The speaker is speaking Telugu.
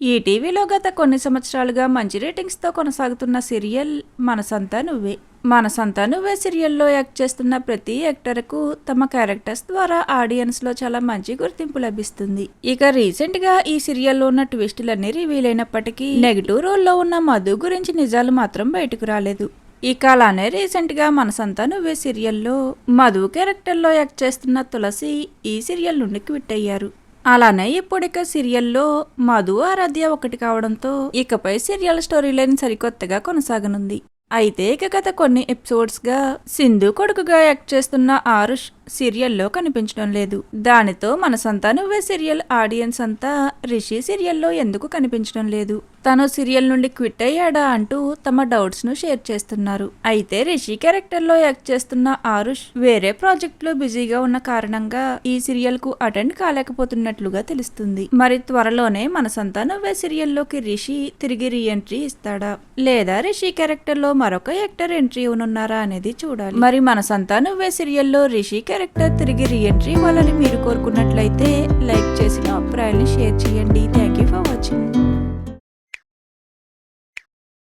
ఈ టీవీలో గత కొన్ని సంవత్సరాలుగా మంచి రేటింగ్స్తో కొనసాగుతున్న సీరియల్ మనసంతా నువ్వే. మనసంతా నువ్వే సీరియల్లో యాక్ట్ చేస్తున్న ప్రతి యాక్టర్కు తమ క్యారెక్టర్స్ ద్వారా ఆడియన్స్లో చాలా మంచి గుర్తింపు లభిస్తుంది. ఇక రీసెంట్గా ఈ సీరియల్లో ఉన్న ట్విస్టులన్నీ రివీల్ అయినప్పటికీ నెగిటివ్ రోల్లో ఉన్న మధు గురించి నిజాలు మాత్రం బయటకు రాలేదు. ఇక అలానే రీసెంట్గా మనసంతా నువ్వే సీరియల్లో మధు క్యారెక్టర్లో యాక్ట్ చేస్తున్న తులసి ఈ సీరియల్ నుండి క్విట్ అయ్యారు. అలానే ఇప్పుడిక సీరియల్లో మధు ఆరాధ్య ఒకటి కావడంతో ఇకపై సీరియల్ స్టోరీ లైన్ సరికొత్తగా కొనసాగనుంది. అయితే ఇక గత కొన్ని ఎపిసోడ్స్గా సింధు కొడుకుగా యాక్ట్ చేస్తున్న ఆరుష్ సీరియల్లో కనిపించడం లేదు. దానితో మనసంతా నువ్వే సీరియల్ ఆడియన్స్ అంతా రిషి సీరియల్లో ఎందుకు కనిపించడం లేదు, తను సీరియల్ నుండి క్విట్ అయ్యాడా అంటూ తమ డౌట్స్ ను షేర్ చేస్తున్నారు. అయితే రిషి క్యారెక్టర్ లో యాక్ట్ చేస్తున్న ఆరుష్ వేరే ప్రాజెక్ట్ లో బిజీగా ఉన్న కారణంగా ఈ సీరియల్ కు అటెండ్ కాలేకపోతున్నట్లుగా తెలుస్తుంది. మరి త్వరలోనే మనసంతా నువ్వే సీరియల్లోకి రిషి తిరిగి రీఎంట్రీ ఇస్తాడా, లేదా రిషి క్యారెక్టర్ లో మరొక యాక్టర్ ఎంట్రీ ఇవ్వనున్నారా అనేది చూడాలి. మరి మనసంతా నువ్వే సీరియల్లో రిషి క్యారెక్టర్ తిరిగి రీఎంట్రీ ఇవ్వాలని మీరు కోరుకున్నట్లయితే లైక్ చేసిన అభిప్రాయాన్ని షేర్ చేయండి. Thank you for watching.